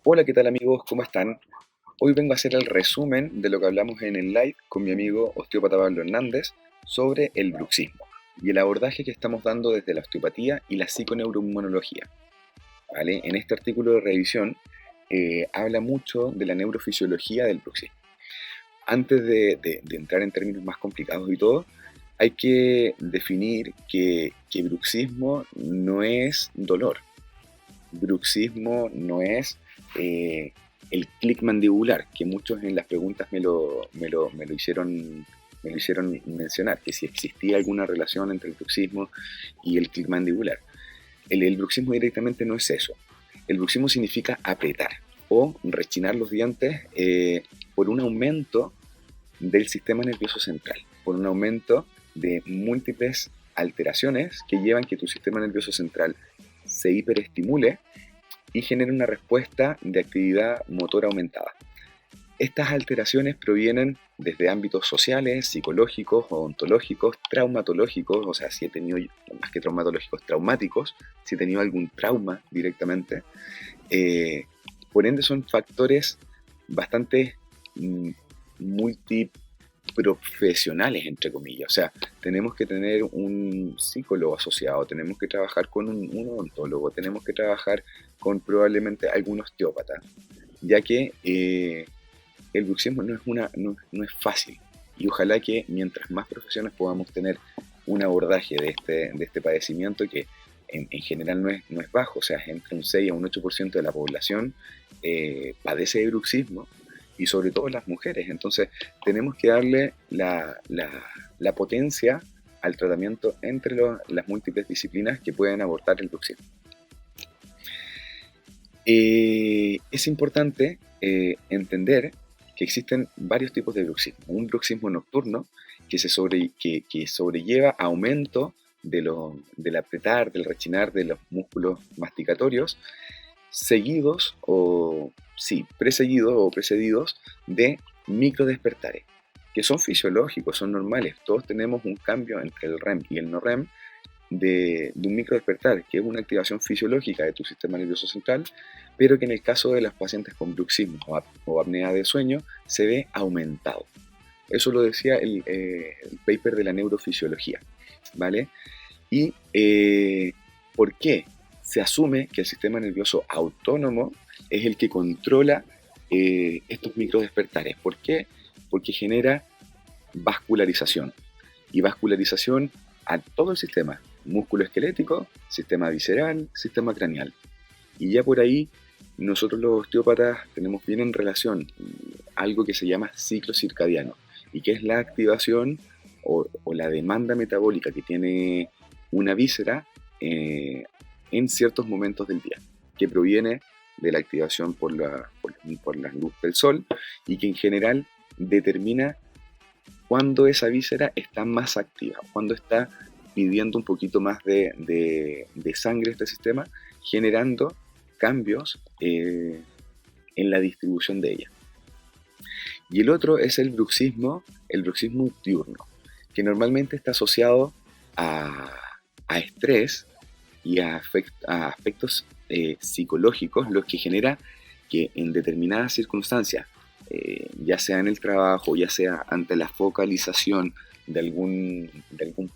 Hola, ¿qué tal amigos? ¿Cómo están? Hoy vengo a hacer el resumen de lo que hablamos en el live con mi amigo osteópata Pablo Hernández sobre el bruxismo y el abordaje que estamos dando desde la osteopatía y la psiconeuroinmunología. ¿Vale? En este artículo de revisión habla mucho de la neurofisiología del bruxismo. Antes de entrar en términos más complicados y todo, hay que definir que bruxismo no es dolor. Bruxismo no es el clic mandibular, que muchos en las preguntas me lo hicieron mencionar, que si existía alguna relación entre el bruxismo y el clic mandibular. El bruxismo directamente no es eso. El bruxismo significa apretar o rechinar los dientes por un aumento del sistema nervioso central, por un aumento de múltiples alteraciones que llevan que tu sistema nervioso central se hiperestimule y genere una respuesta de actividad motora aumentada. Estas alteraciones provienen desde ámbitos sociales, psicológicos, odontológicos, traumatológicos, o sea, si he tenido, más que traumatológicos, traumáticos, si he tenido algún trauma directamente. Por ende son factores bastante multiprofesionales, entre comillas. O sea, tenemos que tener un psicólogo asociado, tenemos que trabajar con un odontólogo, tenemos que trabajar con probablemente algún osteópata, ya que el bruxismo no es fácil. Y ojalá que mientras más profesiones podamos tener un abordaje de este padecimiento que en general no es bajo, o sea, entre un 6 a un 8% de la población padece de bruxismo, y sobre todo las mujeres. Entonces tenemos que darle la potencia al tratamiento entre las múltiples disciplinas que pueden abordar el bruxismo. Es importante entender que existen varios tipos de bruxismo. Un bruxismo nocturno que sobrelleva aumento del apretar, del rechinar de los músculos masticatorios, preseguidos o precedidos de microdespertares, que son fisiológicos, son normales. Todos tenemos un cambio entre el REM y el no REM de un microdespertar, que es una activación fisiológica de tu sistema nervioso central, pero que en el caso de los pacientes con bruxismo o apnea de sueño se ve aumentado. Eso lo decía el paper de la neurofisiología, ¿vale? ¿Y por qué? Se asume que el sistema nervioso autónomo es el que controla estos microdespertares. ¿Por qué? Porque genera vascularización. Y vascularización a todo el sistema, músculo esquelético, sistema visceral, sistema craneal. Y ya por ahí nosotros los osteópatas tenemos bien en relación algo que se llama ciclo circadiano, y que es la activación o la demanda metabólica que tiene una víscera en ciertos momentos del día, que proviene de la activación por la luz del sol, y que en general determina cuando esa víscera está más activa, cuando está pidiendo un poquito más de sangre a este sistema, generando cambios en la distribución de ella. Y el otro es el bruxismo diurno, que normalmente está asociado a estrés y a aspectos psicológicos, los que genera que en determinadas circunstancias, ya sea en el trabajo, ya sea ante la focalización de algún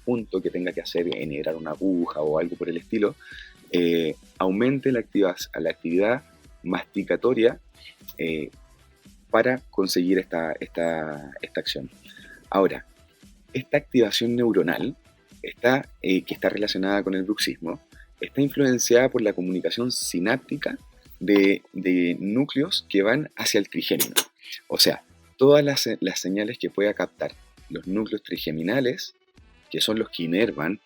punto que tenga que hacer, enhebrar una aguja o algo por el estilo, aumente la actividad masticatoria para conseguir esta acción. Ahora, esta activación neuronal que está relacionada con el bruxismo está influenciada por la comunicación sináptica de núcleos que van hacia el trigémino. O sea, todas las señales que pueda captar los núcleos trigeminales, que son los que inervan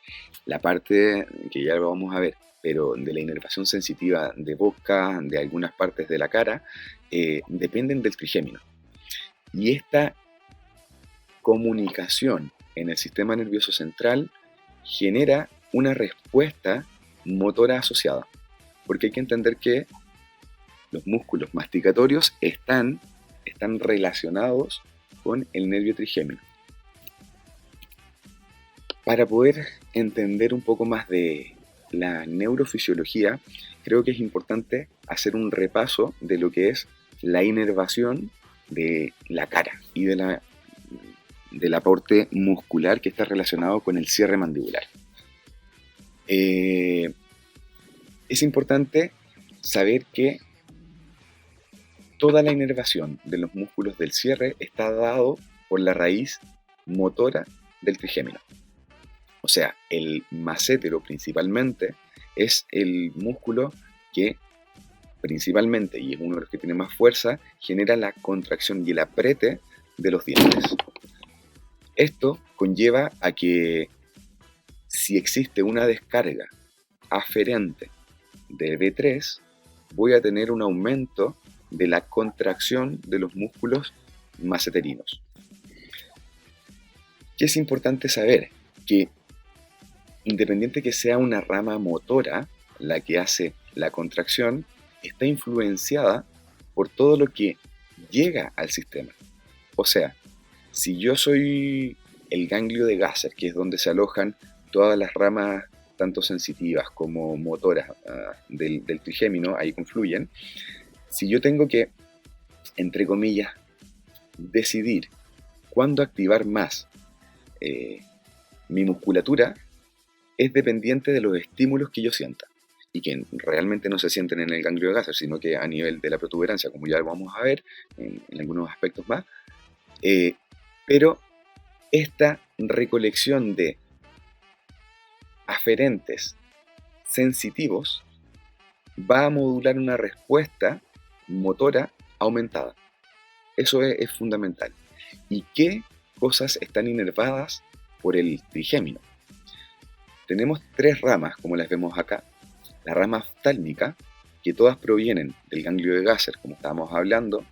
la parte que ya lo vamos a ver, pero de la inervación sensitiva de boca, de algunas partes de la cara, dependen del trigémino. Y esta comunicación en el sistema nervioso central genera una respuesta motora asociada, porque hay que entender que los músculos masticatorios están relacionados con el nervio trigémino. Para poder entender un poco más de la neurofisiología, creo que es importante hacer un repaso de lo que es la inervación de la cara y del aporte muscular que está relacionado con el cierre mandibular. Es importante saber que toda la inervación de los músculos del cierre está dado por la raíz motora del trigémino. O sea, el massétero principalmente es el músculo que principalmente, y es uno de los que tiene más fuerza, genera la contracción y el apriete de los dientes. Esto conlleva a que si existe una descarga aferente de B3, voy a tener un aumento de la contracción de los músculos maseterinos. ¿Qué es importante saber? Que independiente que sea una rama motora la que hace la contracción, está influenciada por todo lo que llega al sistema. O sea, si yo soy el ganglio de Gasser, que es donde se alojan todas las ramas tanto sensitivas como motoras del trigémino, ahí confluyen, si yo tengo que, entre comillas, decidir cuándo activar más mi musculatura, es dependiente de los estímulos que yo sienta, y que realmente no se sienten en el ganglio de Gasser, sino que a nivel de la protuberancia, como ya lo vamos a ver en algunos aspectos más. Pero esta recolección de aferentes sensitivos va a modular una respuesta motora aumentada. Eso es fundamental. ¿Y qué cosas están inervadas por el trigémino? Tenemos tres ramas, como las vemos acá. La rama oftálmica, que todas provienen del ganglio de Gasser, como estábamos hablando,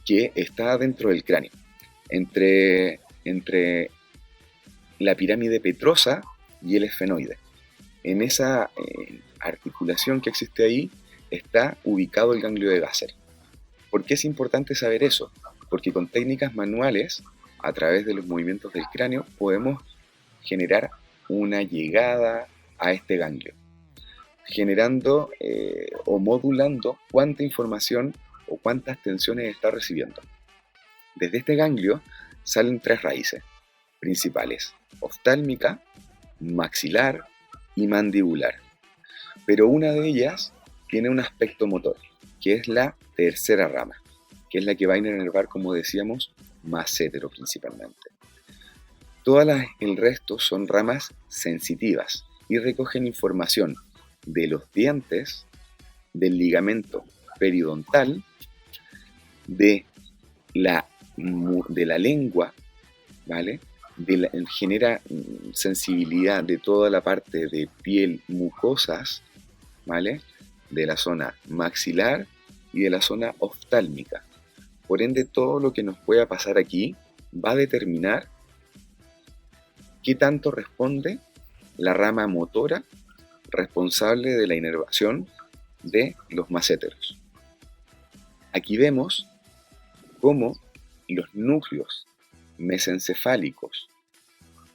que está dentro del cráneo, entre la pirámide petrosa y el esfenoide. En esa articulación que existe ahí está ubicado el ganglio de Gasser. ¿Por qué es importante saber eso? Porque con técnicas manuales, a través de los movimientos del cráneo, podemos generar una llegada a este ganglio, generando o modulando cuánta información o cuántas tensiones está recibiendo. Desde este ganglio salen tres raíces principales: oftálmica, maxilar y mandibular. Pero una de ellas tiene un aspecto motor, que es la tercera rama, que es la que va a inervar, como decíamos, massétero principalmente. El resto son ramas sensitivas y recogen información de los dientes, del ligamento periodontal, de la lengua, ¿vale? Genera sensibilidad de toda la parte de piel, mucosas, ¿vale? De la zona maxilar y de la zona oftálmica. Por ende, todo lo que nos pueda pasar aquí va a determinar qué tanto responde la rama motora responsable de la inervación de los masséteros. Aquí vemos cómo los núcleos mesencefálicos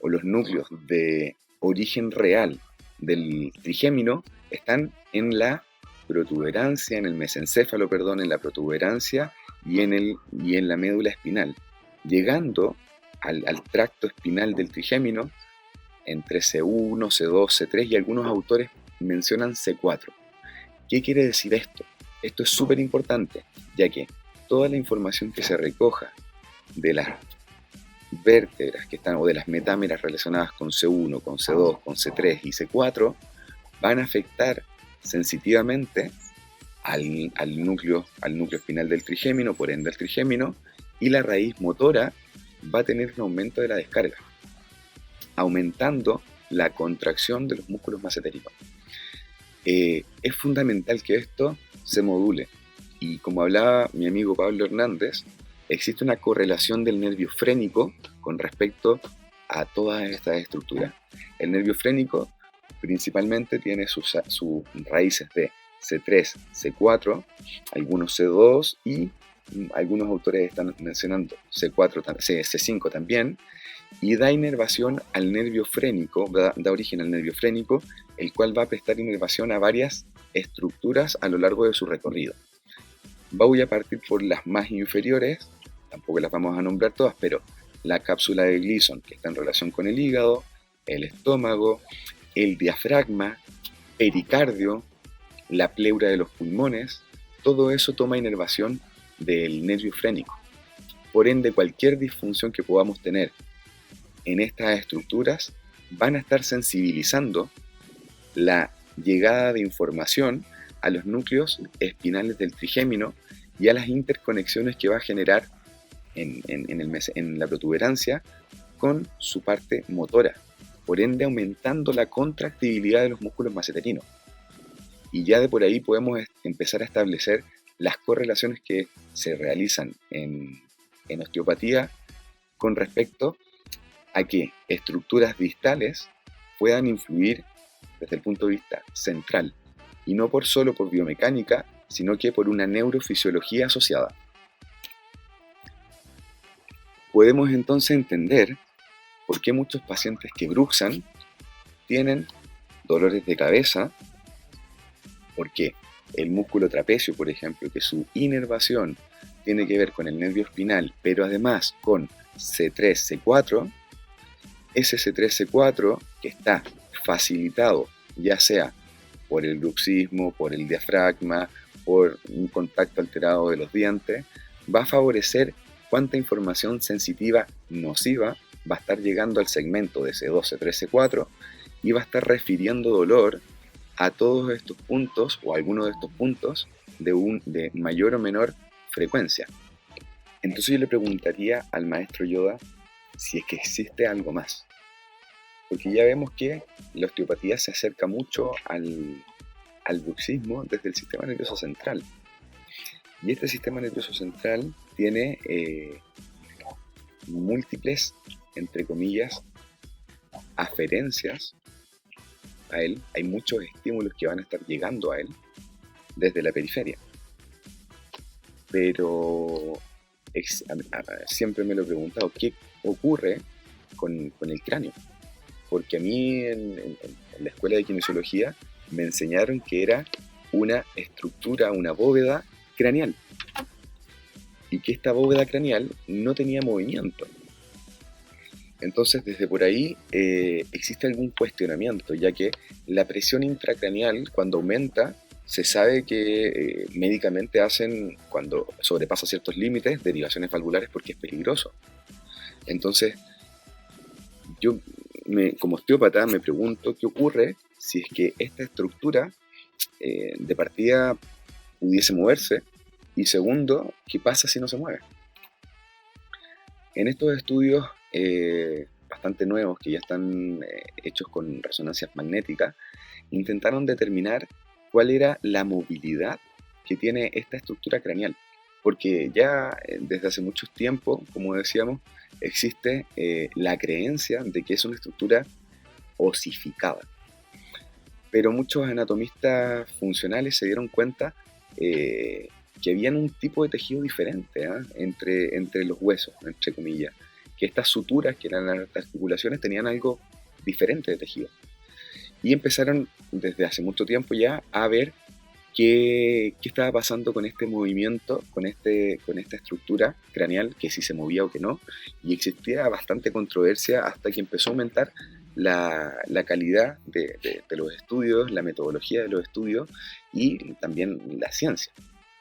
o los núcleos de origen real del trigémino están en la protuberancia, en el mesencéfalo, en la protuberancia y en la médula espinal, llegando al tracto espinal del trigémino entre C1, C2, C3 y algunos autores mencionan C4. ¿Qué quiere decir esto? Esto es súper importante, ya que toda la información que se recoja de las vértebras que están, o de las metámeras relacionadas con C1, con C2, con C3 y C4, van a afectar sensitivamente al núcleo espinal del trigémino, por ende al trigémino, y la raíz motora va a tener un aumento de la descarga, aumentando la contracción de los músculos masetéricos. Es fundamental que esto se module, y como hablaba mi amigo Pablo Hernández, existe una correlación del nervio frénico con respecto a todas estas estructuras. El nervio frénico principalmente tiene sus raíces de C3, C4, algunos C2 y algunos autores están mencionando C5 también, y da inervación al nervio frénico, da origen al nervio frénico el cual va a prestar inervación a varias estructuras a lo largo de su recorrido. Voy a partir por las más inferiores, tampoco las vamos a nombrar todas, pero la cápsula de Gleason, que está en relación con el hígado, el estómago, el diafragma, pericardio, la pleura de los pulmones, todo eso toma inervación del nervio frénico. Por ende, cualquier disfunción que podamos tener en estas estructuras van a estar sensibilizando la llegada de información a los núcleos espinales del trigémino y a las interconexiones que va a generar en la protuberancia con su parte motora, por ende aumentando la contractibilidad de los músculos maceterinos. Y ya de por ahí podemos empezar a establecer las correlaciones que se realizan en osteopatía con respecto a que estructuras distales puedan influir desde el punto de vista central, y no solo por biomecánica, sino que por una neurofisiología asociada. Podemos entonces entender por qué muchos pacientes que bruxan tienen dolores de cabeza, porque el músculo trapecio, por ejemplo, que su inervación tiene que ver con el nervio espinal, pero además con C3, C4, ese C3, C4 que está facilitado ya sea por el bruxismo, por el diafragma, por un contacto alterado de los dientes, va a favorecer cuánta información sensitiva nociva va a estar llegando al segmento de C2, C3, C4 y va a estar refiriendo dolor a todos estos puntos o a algunos de estos puntos de mayor o menor frecuencia. Entonces yo le preguntaría al maestro Yoda si es que existe algo más. Porque ya vemos que la osteopatía se acerca mucho al bruxismo desde el sistema nervioso central. Y este sistema nervioso central tiene múltiples, entre comillas, aferencias a él. Hay muchos estímulos que van a estar llegando a él desde la periferia. Pero siempre me lo he preguntado, ¿qué ocurre con el cráneo? Porque a mí en la escuela de kinesiología me enseñaron que era una estructura, una bóveda craneal, y que esta bóveda craneal no tenía movimiento. Entonces desde por ahí existe algún cuestionamiento, ya que la presión intracraneal cuando aumenta, se sabe que médicamente hacen, cuando sobrepasa ciertos límites, derivaciones valvulares porque es peligroso. Entonces yo como osteópata me pregunto qué ocurre si es que esta estructura de partida pudiese moverse, y segundo, qué pasa si no se mueve. En estos estudios bastante nuevos que ya están hechos con resonancias magnéticas, intentaron determinar cuál era la movilidad que tiene esta estructura craneal, porque ya desde hace mucho tiempo, como decíamos, existe la creencia de que es una estructura osificada. Pero muchos anatomistas funcionales se dieron cuenta que había un tipo de tejido diferente entre los huesos, entre comillas, que estas suturas, que eran las articulaciones, tenían algo diferente de tejido. Y empezaron desde hace mucho tiempo ya a ver qué estaba pasando con este movimiento, con esta estructura craneal, que si se movía o que no, y existía bastante controversia hasta que empezó a aumentar la calidad de los estudios, la metodología de los estudios y también la ciencia,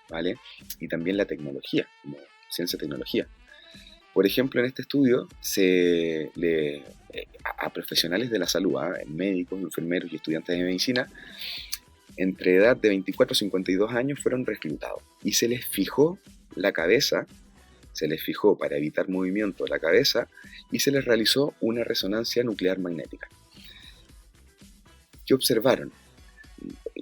¿vale? Y también la tecnología, como ciencia-tecnología. Por ejemplo, en este estudio a profesionales de la salud, médicos, enfermeros y estudiantes de medicina, entre edad de 24 a 52 años fueron reclutados y se les fijó la cabeza, se les fijó para evitar movimiento la cabeza y se les realizó una resonancia nuclear magnética. ¿Qué observaron?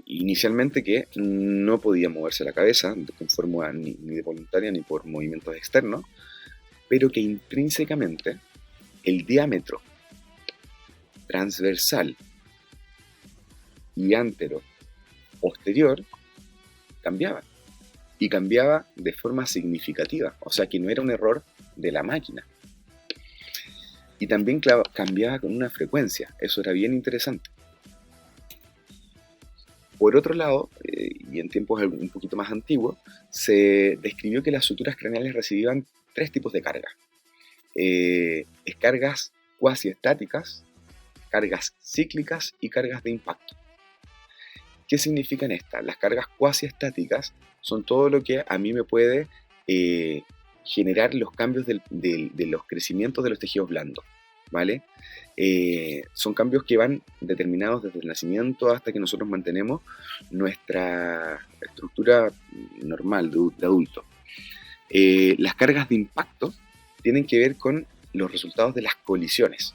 Inicialmente que no podía moverse la cabeza de forma ni de voluntaria ni por movimientos externos, pero que intrínsecamente el diámetro transversal y antero posterior cambiaba, y cambiaba de forma significativa, o sea que no era un error de la máquina. Y también cambiaba con una frecuencia, eso era bien interesante. Por otro lado, y en tiempos un poquito más antiguos, se describió que las suturas craneales recibían tres tipos de cargas. Cargas cuasi estáticas, cargas cíclicas y cargas de impacto. ¿Qué significan estas? Las cargas cuasi estáticas son todo lo que a mí me puede generar los cambios de los crecimientos de los tejidos blandos, ¿vale? Son cambios que van determinados desde el nacimiento hasta que nosotros mantenemos nuestra estructura normal de adulto. Las cargas de impacto tienen que ver con los resultados de las colisiones.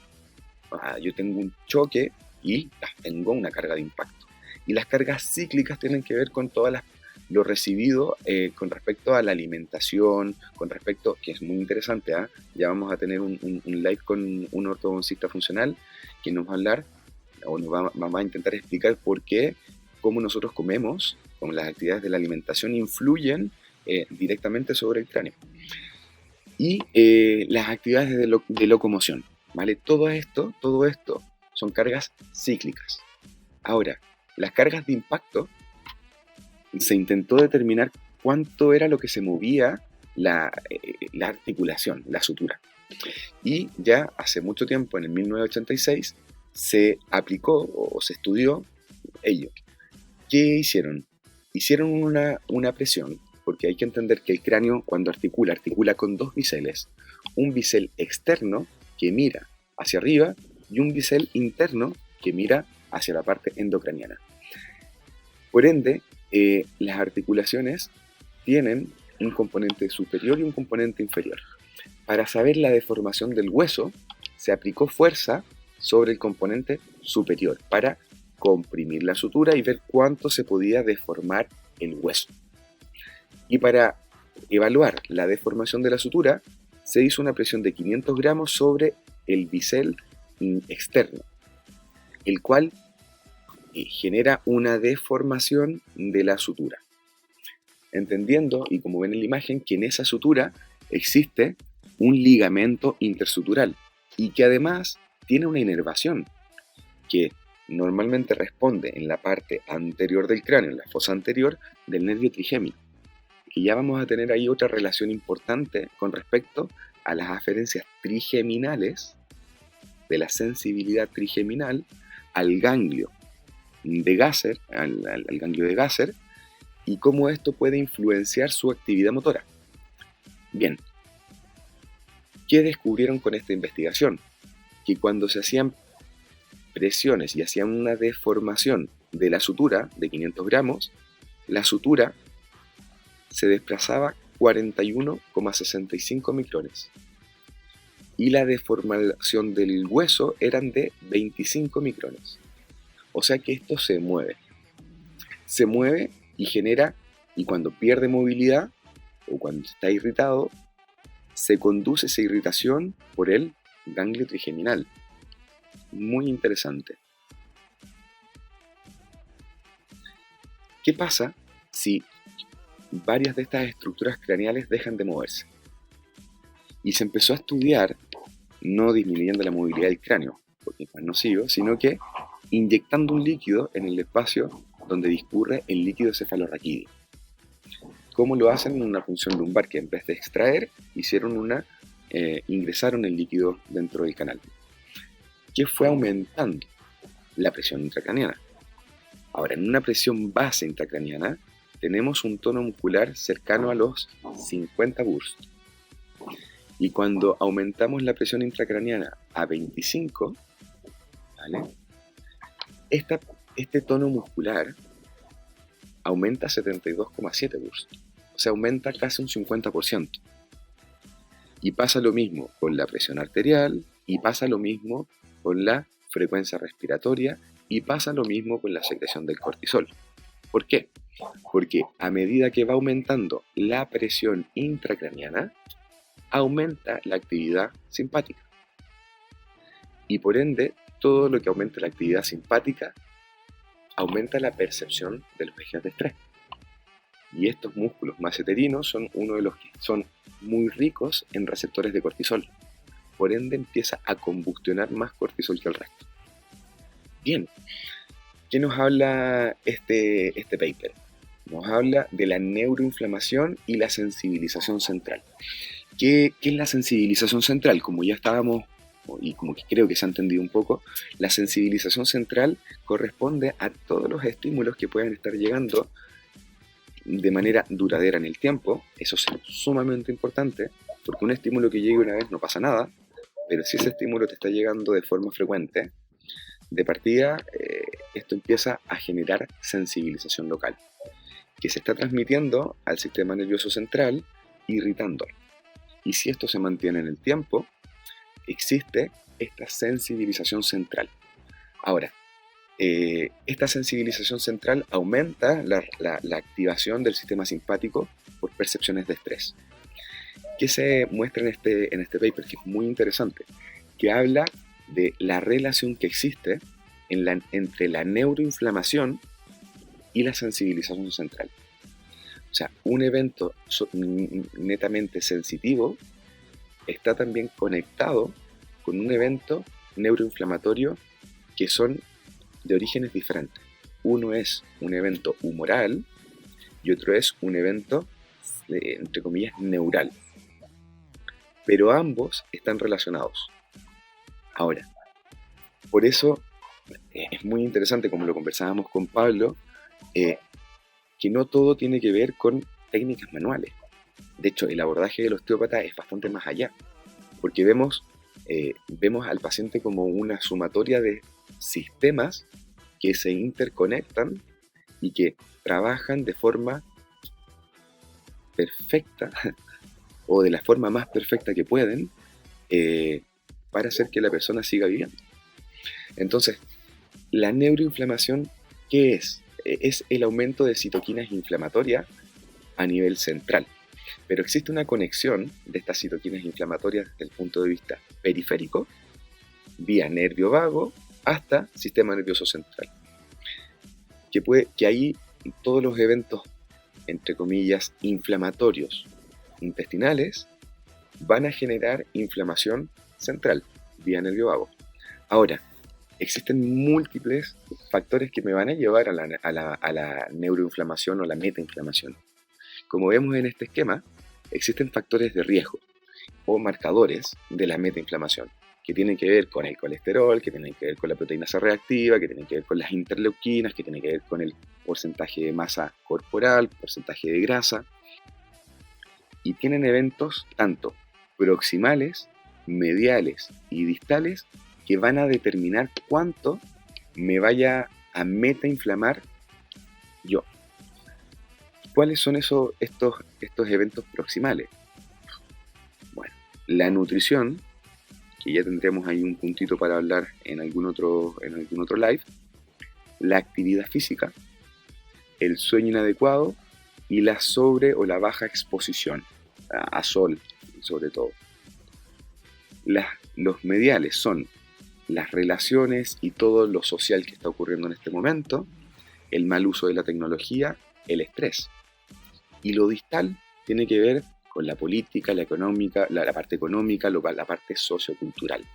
Yo tengo un choque y tengo una carga de impacto. Y las cargas cíclicas tienen que ver con todas lo recibido con respecto a la alimentación, con respecto, que es muy interesante, ya vamos a tener un live con un ortodoncista funcional que nos va a hablar, o nos va a intentar explicar por qué, cómo nosotros comemos, cómo las actividades de la alimentación influyen directamente sobre el cráneo. Y las actividades de locomoción, ¿vale? Todo esto son cargas cíclicas. Ahora, las cargas de impacto, se intentó determinar cuánto era lo que se movía la articulación, la sutura. Y ya hace mucho tiempo, en el 1986, se aplicó o se estudió ello. ¿Qué hicieron? Hicieron una presión, porque hay que entender que el cráneo cuando articula con dos biseles. Un bisel externo que mira hacia arriba y un bisel interno que mira hacia la parte endocraniana. Por ende, las articulaciones tienen un componente superior y un componente inferior. Para saber la deformación del hueso, se aplicó fuerza sobre el componente superior para comprimir la sutura y ver cuánto se podía deformar el hueso. Y para evaluar la deformación de la sutura, se hizo una presión de 500 gramos sobre el bisel externo, el cual genera una deformación de la sutura. Entendiendo, y como ven en la imagen, que en esa sutura existe un ligamento intersutural y que además tiene una inervación que normalmente responde en la parte anterior del cráneo, en la fosa anterior del nervio trigémino. Y ya vamos a tener ahí otra relación importante con respecto a las aferencias trigeminales, de la sensibilidad trigeminal al ganglio de Gasser, al ganglio de Gasser, y cómo esto puede influenciar su actividad motora. Bien, ¿qué descubrieron con esta investigación? Que cuando se hacían presiones y hacían una deformación de la sutura de 500 gramos, la sutura se desplazaba 41,65 micrones y la deformación del hueso eran de 25 micrones. O sea que esto se mueve y genera, y cuando pierde movilidad o cuando está irritado, se conduce esa irritación por el ganglio trigeminal. Muy interesante. ¿Qué pasa si varias de estas estructuras craneales dejan de moverse? Y se empezó a estudiar, no disminuyendo la movilidad del cráneo, porque es más nocivo, sino que inyectando un líquido en el espacio donde discurre el líquido cefalorraquídeo. ¿Cómo lo hacen? En una función lumbar, que en vez de extraer, ingresaron el líquido dentro del canal, que fue aumentando la presión intracraniana. Ahora, en una presión base intracraniana, tenemos un tono muscular cercano a los 50 bursts. Y cuando aumentamos la presión intracraniana a 25, ¿vale? Este tono muscular aumenta a 72,7 bursts. O sea, aumenta casi un 50%. Y pasa lo mismo con la presión arterial, y pasa lo mismo con la frecuencia respiratoria, y pasa lo mismo con la secreción del cortisol. ¿Por qué? Porque a medida que va aumentando la presión intracraniana, aumenta la actividad simpática. Y por ende, todo lo que aumenta la actividad simpática aumenta la percepción de los ejes de estrés. Y estos músculos masseterinos son uno de los que son muy ricos en receptores de cortisol. Por ende, empieza a combustionar más cortisol que el resto. Bien, ¿Qué nos habla este paper? Nos habla de la neuroinflamación y la sensibilización central. ¿Qué es la sensibilización central? Como ya estábamos, y como que creo que se ha entendido un poco, la sensibilización central corresponde a todos los estímulos que puedan estar llegando de manera duradera en el tiempo. Eso es sumamente importante, porque un estímulo que llegue una vez no pasa nada, pero si ese estímulo te está llegando de forma frecuente, de partida, esto empieza a generar sensibilización local, que se está transmitiendo al sistema nervioso central, irritándolo. Y si esto se mantiene en el tiempo, existe esta sensibilización central. Ahora, esta sensibilización central aumenta la activación del sistema simpático por percepciones de estrés. ¿Qué se muestra en este paper? Que es muy interesante, que habla de la relación que existe entre la neuroinflamación y la sensibilización central. O sea, un evento netamente sensitivo está también conectado con un evento neuroinflamatorio que son de orígenes diferentes. Uno es un evento humoral y otro es un evento, entre comillas, neural. Pero ambos están relacionados. Ahora, por eso es muy interesante, como lo conversábamos con Pablo, que no todo tiene que ver con técnicas manuales. De hecho, el abordaje del osteópata es bastante más allá, porque vemos al paciente como una sumatoria de sistemas que se interconectan y que trabajan de forma perfecta o de la forma más perfecta que pueden para hacer que la persona siga viviendo. Entonces, la neuroinflamación, ¿qué es? Es el aumento de citoquinas inflamatorias a nivel central. Pero existe una conexión de estas citoquinas inflamatorias desde el punto de vista periférico, vía nervio vago, hasta sistema nervioso central. Que ahí todos los eventos, entre comillas, inflamatorios intestinales van a generar inflamación central, vía nervio vago. Ahora, existen múltiples factores que me van a llevar a la neuroinflamación o la metainflamación. Como vemos en este esquema, existen factores de riesgo o marcadores de la metainflamación, que tienen que ver con el colesterol, que tienen que ver con la proteína C reactiva, que tienen que ver con las interleuquinas, que tienen que ver con el porcentaje de masa corporal, porcentaje de grasa, y tienen eventos tanto proximales, mediales y distales que van a determinar cuánto me vaya a metainflamar yo. ¿Cuáles son estos eventos proximales? Bueno, la nutrición, que ya tendremos ahí un puntito para hablar en algún otro live, la actividad física, el sueño inadecuado y la sobre o la baja exposición a sol, sobre todo. Los mediales son las relaciones y todo lo social que está ocurriendo en este momento, el mal uso de la tecnología, el estrés. Y lo distal tiene que ver con la política, la económica, la parte económica, la parte sociocultural.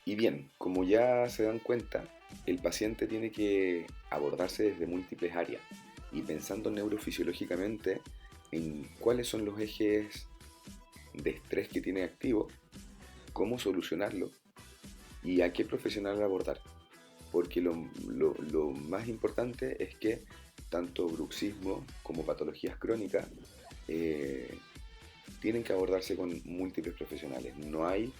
Y bien, como ya se dan cuenta, el paciente tiene que abordarse desde múltiples áreas y pensando neurofisiológicamente en cuáles son los ejes de estrés que tiene activo, cómo solucionarlo y a qué profesional abordar. Porque lo más importante es que tanto bruxismo como patologías crónicas tienen que abordarse con múltiples profesionales. No hay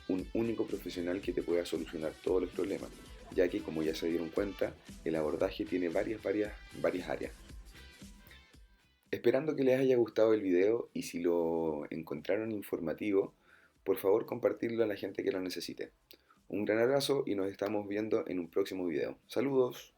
un único profesional que te pueda solucionar todos los problemas, ya que, como ya se dieron cuenta, el abordaje tiene varias áreas. Esperando que les haya gustado el video y si lo encontraron informativo, por favor compartirlo a la gente que lo necesite. Un gran abrazo y nos estamos viendo en un próximo video. ¡Saludos!